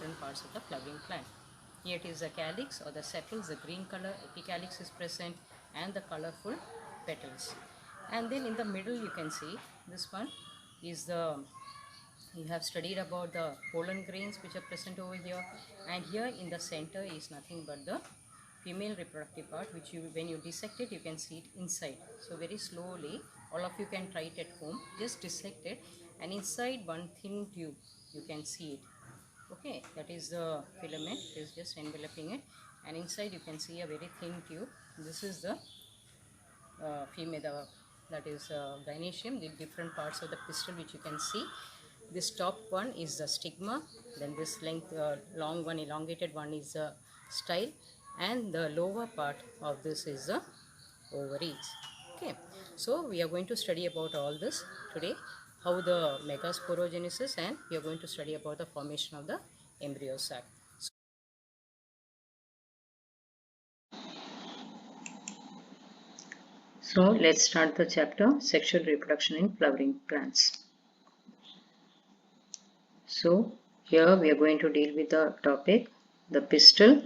different parts of the flowering plant. Here it is the calyx or the sepals, the green color epicalyx is present, and the colorful petals. And then in the middle you can see this one is the, you have studied about the pollen grains which are present over here, and here in the center is nothing but the female reproductive part, which you, when you dissect it, you can see it inside. So very slowly, all of you can try it at home, just dissect it, and inside one thin tube you can see it. Okay, that is the filament, it is just enveloping it, and inside you can see a very thin tube. This is the female, that is gynoecium, the different parts of the pistil which you can see. This top one is the stigma, then this length, long one, elongated one is the style, and the lower part of this is the ovaries. Okay, so we are going to study about all this today, how the megasporogenesis, and we are going to study about the formation of the embryo sac. So let's start the chapter, sexual reproduction in flowering plants. So here we are going to deal with the topic, the pistil,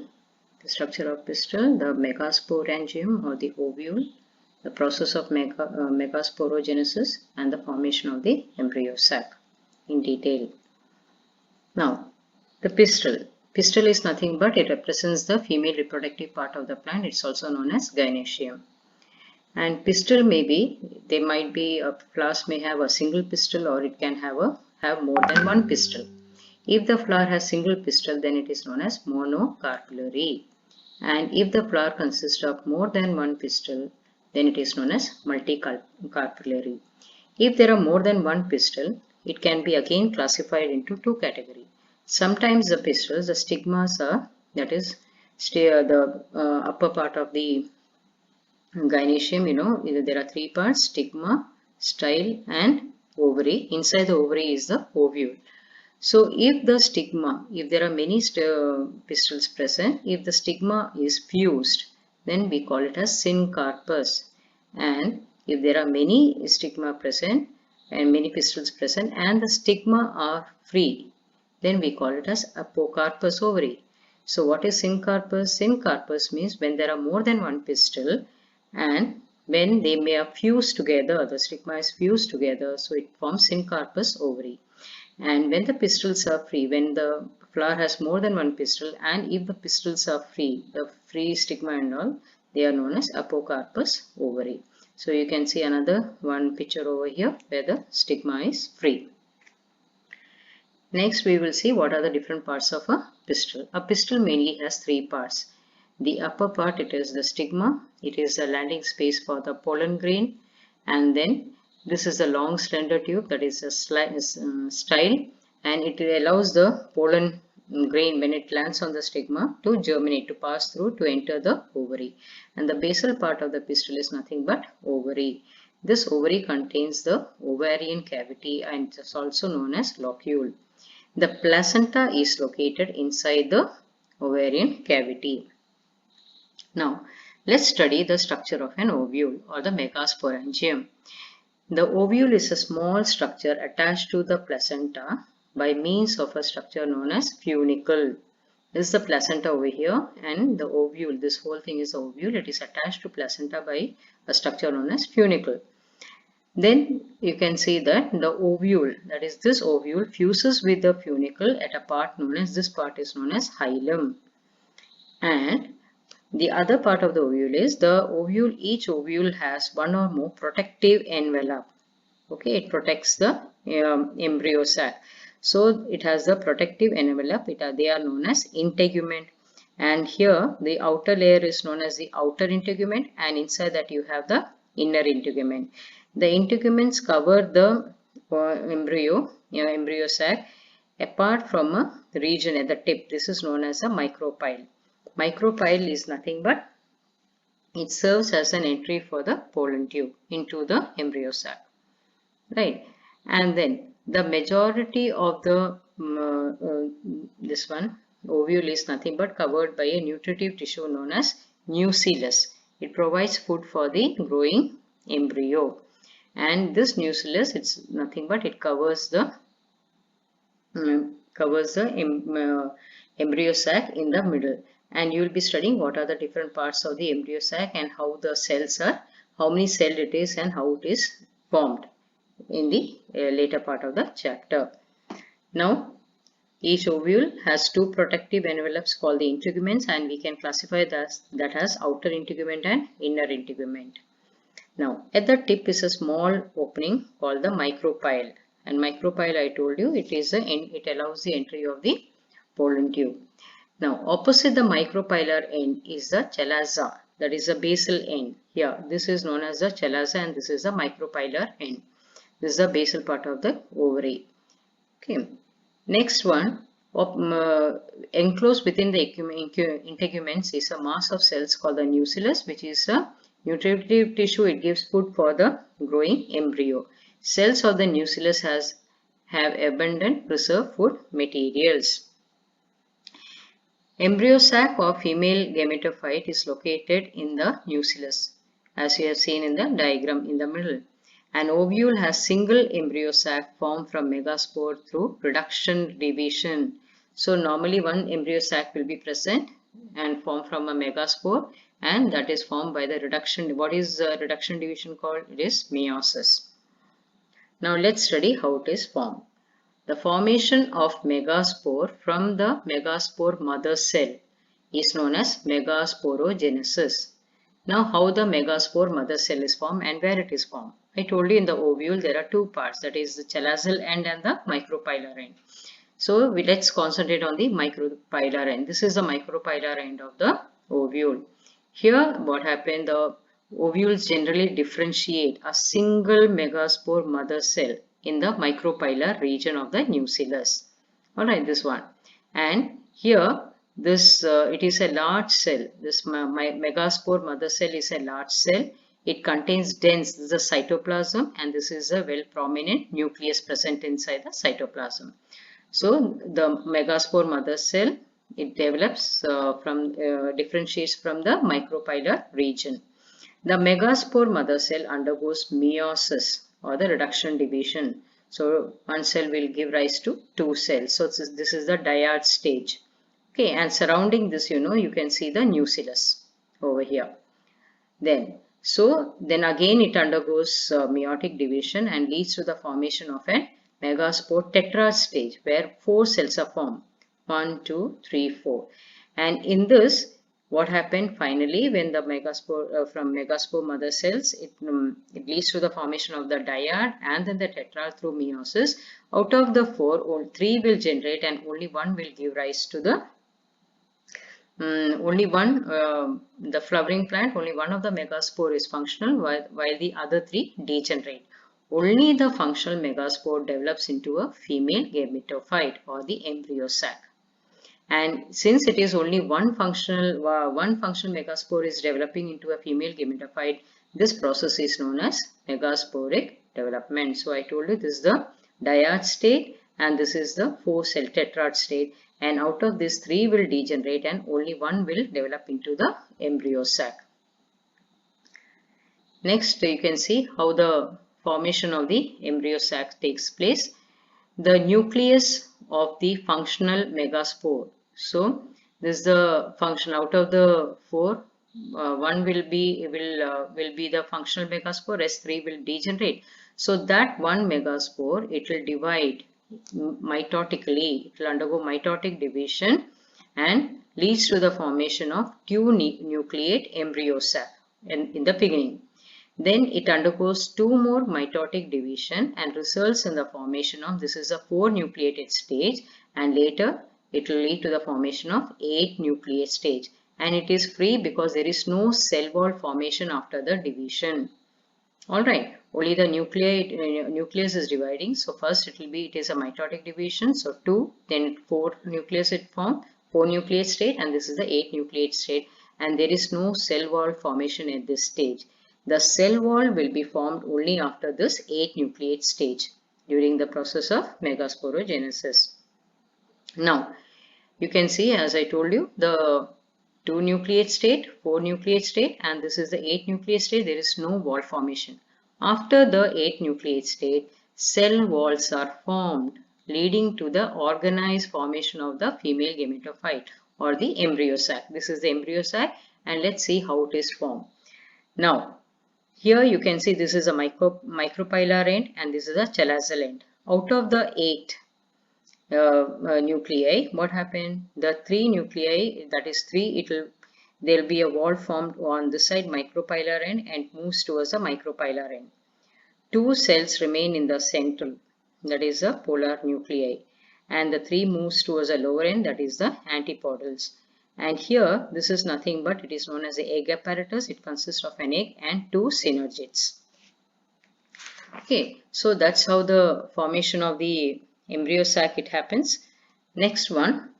the structure of pistil, the megasporangium or the ovule, the process of megasporogenesis, and the formation of the embryo sac in detail. Now, the pistil. Pistil is nothing but it represents the female reproductive part of the plant. It's also known as gynoecium. And pistil may be, they might be, flowers may have a single pistil, or it can have more than one pistil. If the flower has single pistil, then it is known as monocarpellary. And if the flower consists of more than one pistil, then it is known as multicarpellary. If there are more than one pistil, it can be again classified into two categories. Sometimes the pistils, the stigmas are, that is, the upper part of the gynoecium, there are three parts, stigma, style, and ovary. Inside the ovary is the ovule. So if the stigma, if there are many pistils present, if the stigma is fused, then we call it as syncarpus. And if there are many stigma present and many pistils present and the stigma are free, then we call it as apocarpus ovary. So what is syncarpus? Syncarpus means when there are more than one pistil and when they may have fused together, the stigma is fused together, so it forms syncarpus ovary. And when the pistils are free, when the flower has more than one pistil, and if the pistils are free, the free stigma and all, they are known as apocarpus ovary. So you can see another one picture over here where the stigma is free. Next we will see what are the different parts of a pistil. A pistil mainly has three parts. The upper part, it is the stigma, it is the landing space for the pollen grain, and then this is the long slender tube, that is a style, and it allows the pollen grain when it lands on the stigma to germinate, to pass through, to enter the ovary. And the basal part of the pistil is nothing but ovary. This ovary contains the ovarian cavity and is also known as locule. The placenta is located inside the ovarian cavity. Now, let's study the structure of an ovule or the megasporangium. The ovule is a small structure attached to the placenta by means of a structure known as funicle. This is the placenta over here, and the ovule, this whole thing is the ovule. It is attached to placenta by a structure known as funicle. Then you can see that the ovule, that is this ovule, fuses with the funicle at a part known as, this part is known as hilum. And the other part of the ovule is the ovule, each ovule has one or more protective envelope. Okay, it protects the embryo sac. So it has the protective envelope, they are known as integument. And here the outer layer is known as the outer integument, and inside that you have the inner integument. The integuments cover the embryo sac apart from a region at the tip. This is known as a micropyle. Micropyle is nothing but it serves as an entry for the pollen tube into the embryo sac, right? And then the majority of the this one ovule is nothing but covered by a nutritive tissue known as nucellus. It provides food for the growing embryo, and this nucellus, it's nothing but it covers the covers the embryo sac in the middle, and you will be studying what are the different parts of the embryo sac and how the cells are, how many cells it is and how it is formed in the later part of the chapter. Now, each ovule has two protective envelopes called the integuments, and we can classify that as outer integument and inner integument. Now, at the tip is a small opening called the micropyle, and micropyle, I told you, it allows the entry of the pollen tube. Now, opposite the micropylar end is the chalaza, that is the basal end. Here, this is known as the chalaza and this is the micropylar end. This is the basal part of the ovary. Okay. Next one, enclosed within the integuments is a mass of cells called the nucellus, which is a nutritive tissue. It gives food for the growing embryo. Cells of the nucellus have abundant preserved food materials. Embryo sac of female gametophyte is located in the nucellus, as you have seen in the diagram in the middle. An ovule has single embryo sac formed from megaspore through reduction division. So normally one embryo sac will be present and formed from a megaspore, and that is formed by the reduction. What is reduction division called? It is meiosis. Now let's study how it is formed. The formation of megaspore from the megaspore mother cell is known as megasporogenesis. Now, how the megaspore mother cell is formed and where it is formed? I told you in the ovule there are two parts, that is the chalazal end and the micropylar end. So, let's concentrate on the micropylar end. This is the micropylar end of the ovule. Here, what happened? The ovules generally differentiate a single megaspore mother cell in the micropylar region of the nucellus. Alright, this one. And here, it is a large cell. This megaspore mother cell is a large cell. It contains this is a cytoplasm, and this is a well prominent nucleus present inside the cytoplasm. So the megaspore mother cell, it develops differentiates from the micropylar region. The megaspore mother cell undergoes meiosis or the reduction division. So one cell will give rise to two cells. So this is the dyad stage. Okay, and surrounding this, you can see the nucellus over here. Then again it undergoes meiotic division and leads to the formation of a megaspore tetrad stage where 4 cells are formed. 1, 2, 3, 4. And in this, what happened finally when the megaspore from megaspore mother cells, it leads to the formation of the dyad and then the tetrad through meiosis. Out of the 4, 3 will generate and only 1 will give rise to the the flowering plant. Only one of the megaspore is functional while the other 3 degenerate. Only the functional megaspore develops into a female gametophyte or the embryo sac. And since it is only one functional megaspore is developing into a female gametophyte, this process is known as megasporic development. So I told you this is the dyad state and this is the 4-cell tetrad state, and out of this 3 will degenerate and only 1 will develop into the embryo sac. Next, you can see how the formation of the embryo sac takes place. The nucleus of the functional megaspore. So this is the function. Out of the 4, 1 will be the functional megaspore, rest 3 will degenerate. So that one megaspore, it will divide mitotically, it will undergo mitotic division and leads to the formation of 2 nucleate embryo sac in the beginning. Then it undergoes 2 more mitotic division and results in the formation of, this is a 4 nucleated stage, and later it will lead to the formation of 8 nucleate stage, and it is free because there is no cell wall formation after the division. Alright, only the nucleus is dividing. So first it is a mitotic division, so 2, then 4 nucleus it formed, 4 nucleate state, and this is the 8 nucleate state, and there is no cell wall formation at this stage. The cell wall will be formed only after this 8 nucleate stage during the process of megasporogenesis. Now, you can see, as I told you, the 2 nucleate state, 4 nucleate state, and this is the 8 nucleate state. There is no wall formation. After the 8 nucleate state, cell walls are formed. leading to the organized formation of the female gametophyte or the embryo sac. This is the embryo sac, and let's see how it is formed. Now, here you can see this is a micropylar end and this is a chalazal end. Out of the 8 nuclei, what happened? The 3 nuclei, that is 3, there will be a wall formed on this side, micropylar end, and moves towards the micropylar end. 2 cells remain in the central, that is the polar nuclei, and the 3 moves towards the lower end, that is the antipodals. And here this is nothing but it is known as the egg apparatus. It consists of an egg and 2 synergids. Okay, so that's how the formation of the embryo sac it happens. Next one,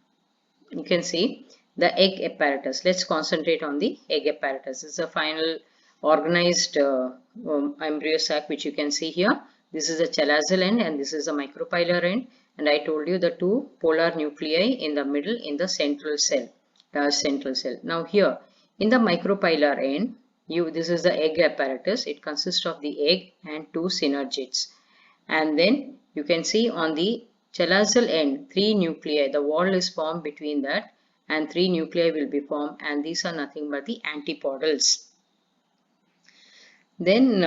you can see the egg apparatus. Let's concentrate on the egg apparatus. This is the final organized embryo sac which you can see here. This is the chalazal end and this is the micropylar end, and I told you the 2 polar nuclei in the middle in the central cell, large central cell. Now here in the micropylar end, this is the egg apparatus. It consists of the egg and 2 synergids, and then you can see on the chalazal end 3 nuclei. The wall is formed between that, and 3 nuclei will be formed, and these are nothing but the antipodals. Then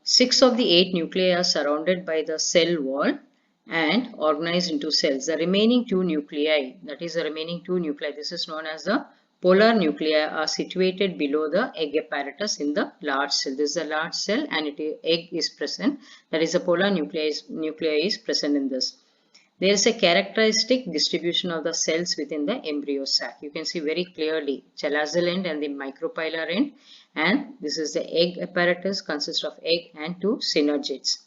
6 of the 8 nuclei are surrounded by the cell wall and organized into cells. The remaining 2 nuclei, that is the remaining 2 nuclei, this is known as the polar nuclei, are situated below the egg apparatus in the large cell. This is a large cell and egg is present. That is the polar nuclei is present in this. There is a characteristic distribution of the cells within the embryo sac. You can see very clearly chalazal end and the micropylar end, and this is the egg apparatus, consists of egg and 2 synergids.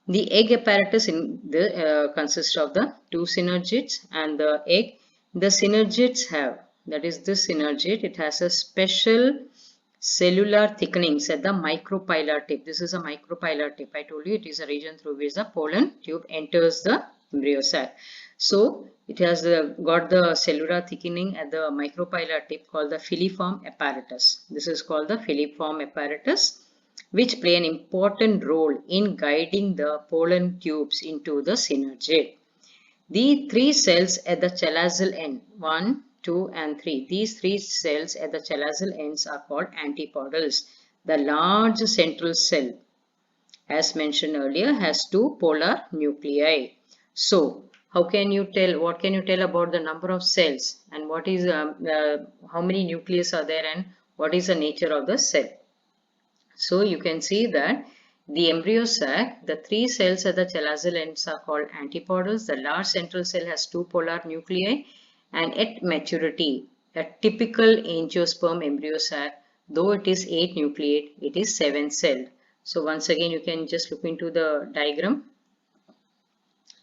The egg apparatus consists of the 2 synergids, and the egg, the synergids have, that is this synergid, it has a special cellular thickenings at the micropylar tip. This is a micropylar tip. I told you it is a region through which the pollen tube enters the embryo sac. So it has got the cellular thickening at the micropylar tip called the filiform apparatus. This is called the filiform apparatus, which play an important role in guiding the pollen tubes into the synergid. The 3 cells at the chalazal end, 1, 2 and 3. These 3 cells at the chalazal ends are called antipodals. The large central cell, as mentioned earlier, has 2 polar nuclei. So, how can you tell? What can you tell about the number of cells, and what is how many nucleus are there, and what is the nature of the cell? So you can see that the embryo sac, the 3 cells at the chalazal ends are called antipodals. The large central cell has 2 polar nuclei, and at maturity, a typical angiosperm embryo sac, though it is 8 nucleate, it is 7 celled. So once again, you can just look into the diagram.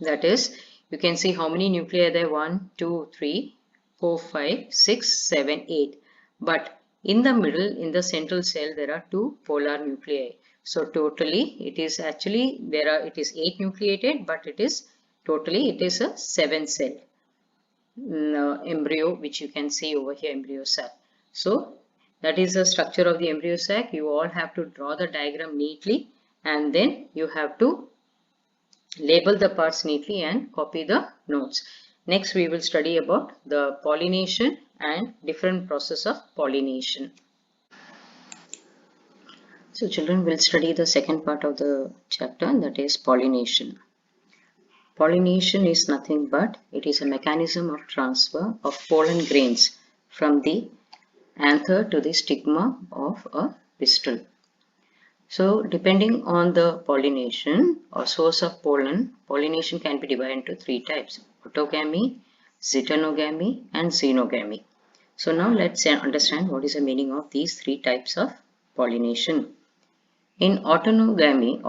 That is, you can see how many nuclei are there: 1, 2, 3, 4, 5, 6, 7, 8. But in the middle, in the central cell, there are 2 polar nuclei. So totally, it is actually it is 8 nucleated, but it is a 7 cell embryo, which you can see over here, embryo sac. So that is the structure of the embryo sac. You all have to draw the diagram neatly, and then you have to label the parts neatly and copy the notes. Next, we will study about the pollination and different process of pollination. So children will study the second part of the chapter, that is pollination. Pollination is nothing but it is a mechanism of transfer of pollen grains from the anther to the stigma of a pistil. So depending on the pollination or source of pollen, pollination can be divided into 3 types: autogamy, zytonogamy and xenogamy. So now let's understand what is the meaning of these 3 types of pollination. In autogamy,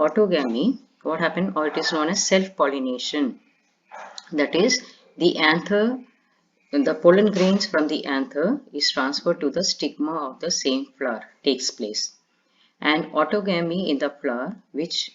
what happened, or it is known as self-pollination. That is, the anther, the pollen grains from the anther is transferred to the stigma of the same flower takes place. And autogamy in the flower, which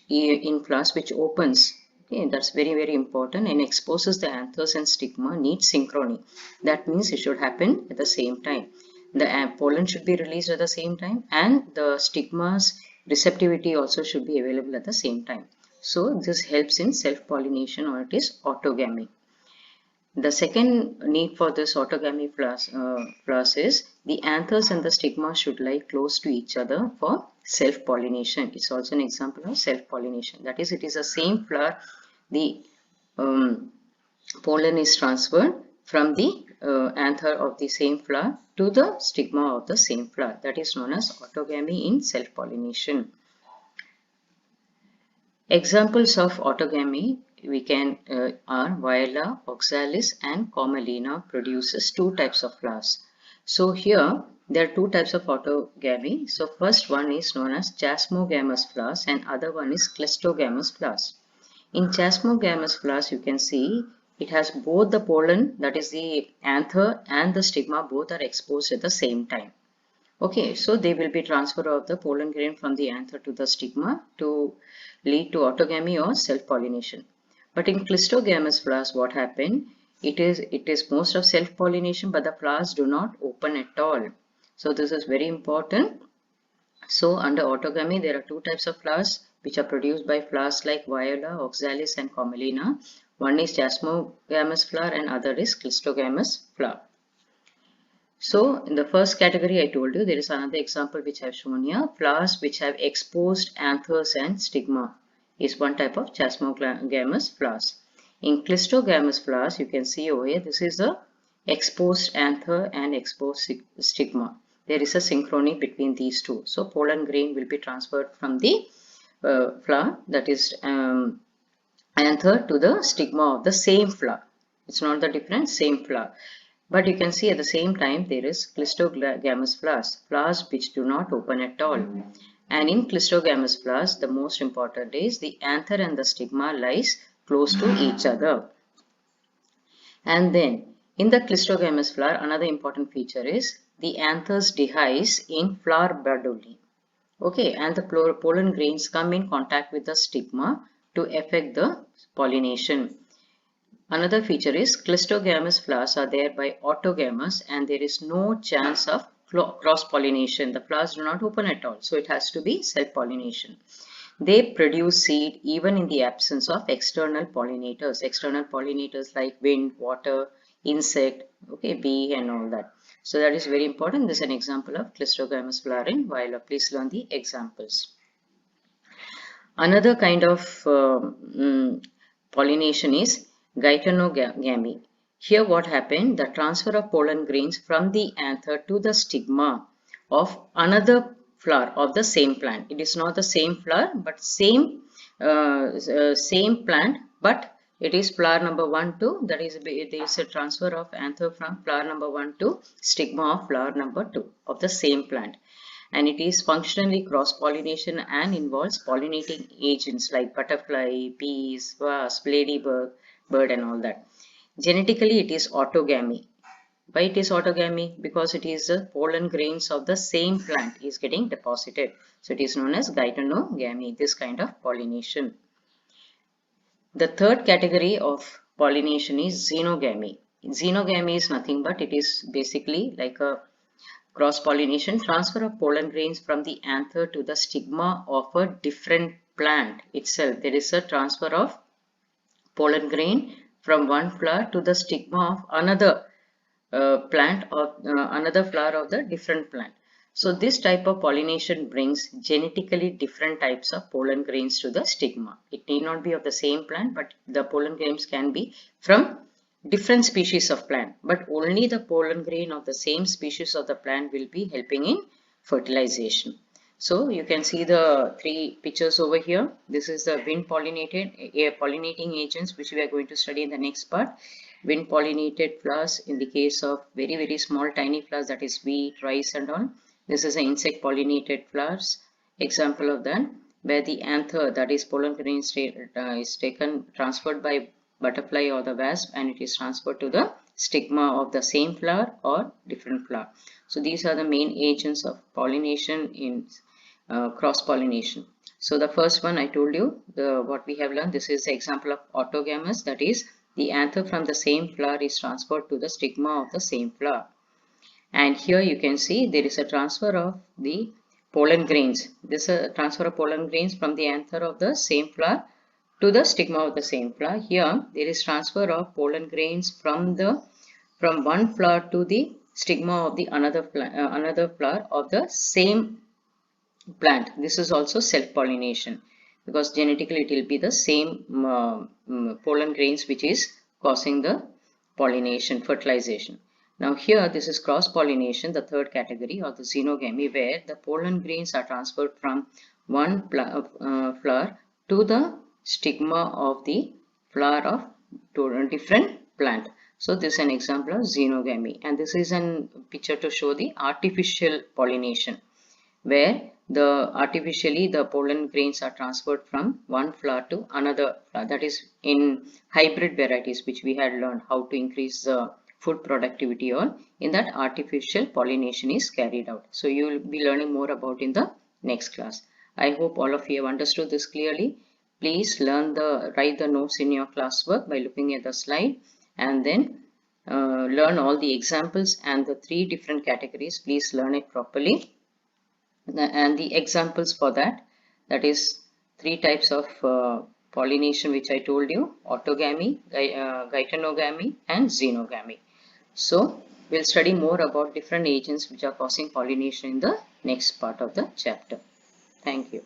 opens, okay, that's very, very important, and exposes the anthers and stigma, needs synchrony. That means it should happen at the same time. The pollen should be released at the same time, and the stigma's receptivity also should be available at the same time. So this helps in self-pollination, or it is autogamy. The second need for this autogamy flowers is the anthers and the stigma should lie close to each other for self-pollination. It's also an example of self-pollination. That is, it is the same flower. The pollen is transferred from the anther of the same flower to the stigma of the same flower. That is known as autogamy in self-pollination. Examples of autogamy we can are Viola oxalis and Commelina produces two types of flowers. So here there are two types of autogamy. So first one is known as chasmogamous flowers and other one is cleistogamous flowers. In chasmogamous flowers you can see it has both the pollen, that is the anther, and the stigma, both are exposed at the same time. Okay, so they will be transfer of the pollen grain from the anther to the stigma to lead to autogamy or self-pollination. But in cleistogamous flowers, what happened? It is most of self-pollination, but the flowers do not open at all. So this is very important. So under autogamy, there are two types of flowers which are produced by flowers like Viola, oxalis, and Commelina. One is chasmogamous flower and other is cleistogamous flower. So in the first category I told you, there is another example which I have shown here. Flowers which have exposed anthers and stigma is one type of chasmogamous flowers. In cleistogamous flowers, you can see over here, this is the exposed anther and exposed stigma. There is a synchrony between these two. So pollen grain will be transferred from the flower, that is anther, to the stigma of the same flower. It's not the different, same flower. But you can see at the same time there is cleistogamous flowers, flowers which do not open at all. And in cleistogamous flowers, the most important is the anther and the stigma lies close to each other. And then in the cleistogamous flower, another important feature is the anthers dehisce in flower bud only. Okay, and the pollen grains come in contact with the stigma to affect the pollination. Another feature is cleistogamous flowers are thereby autogamous and there is no chance of cross-pollination. The flowers do not open at all, so it has to be self-pollination. They produce seed even in the absence of external pollinators. External pollinators like wind, water, insect, okay, bee and all that. So that is very important. This is an example of cleistogamous flower in Viola. Please learn the examples. Another kind of pollination is geitonogamy. Here what happened? The transfer of pollen grains from the anther to the stigma of another flower of the same plant. It is not the same flower but same plant, but it is flower number 1 to, that is, there is a transfer of anther from flower number 1 to stigma of flower number 2 of the same plant. And it is functionally cross-pollination and involves pollinating agents like butterfly, bees, wasp, ladybug, bird and all that. Genetically, it is autogamy. Why it is autogamy? Because it is the pollen grains of the same plant is getting deposited. So it is known as geitonogamy, this kind of pollination. The third category of pollination is xenogamy. Xenogamy is nothing but it is basically like a cross-pollination, transfer of pollen grains from the anther to the stigma of a different plant itself. There is a transfer of pollen grain from one flower to the stigma of another plant or another flower of the different plant. So this type of pollination brings genetically different types of pollen grains to the stigma. It need not be of the same plant, but the pollen grains can be from different species of plant, but only the pollen grain of the same species of the plant will be helping in fertilization. So you can see the three pictures over here. This is the wind pollinating agents which we are going to study in the next part. Wind pollinated flowers in the case of very small tiny flowers, that is wheat, rice and all. This is an insect pollinated flowers, example of that, where the anther, that is pollen grain, is transferred by butterfly or the wasp, and it is transferred to the stigma of the same flower or different flower. So these are the main agents of pollination in cross-pollination. So the first one I told you, what we have learned, this is the example of autogamous, that is the anther from the same flower is transferred to the stigma of the same flower. And here you can see there is a transfer of the pollen grains. This is a transfer of pollen grains from the anther of the same flower to the stigma of the same flower. Here there is transfer of pollen grains from one flower to the stigma of the another flower of the same plant. This is also self-pollination, because genetically it will be the same pollen grains which is causing the pollination, fertilization. Now here this is cross-pollination, the third category, or the xenogamy, where the pollen grains are transferred from one flower to the stigma of the flower of a different plant. So this is an example of xenogamy, and this is a picture to show the artificial pollination, where artificially the pollen grains are transferred from one flower to another flower. That is in hybrid varieties, which we had learned how to increase the food productivity, or in that artificial pollination is carried out. So you will be learning more about in the next class. I hope all of you have understood this clearly. Please write the notes in your classwork by looking at the slide, and then learn all the examples and the 3 different categories. Please learn it properly. And the examples for that is 3 types of pollination which I told you: autogamy, geitonogamy, and xenogamy. So we'll study more about different agents which are causing pollination in the next part of the chapter. Thank you.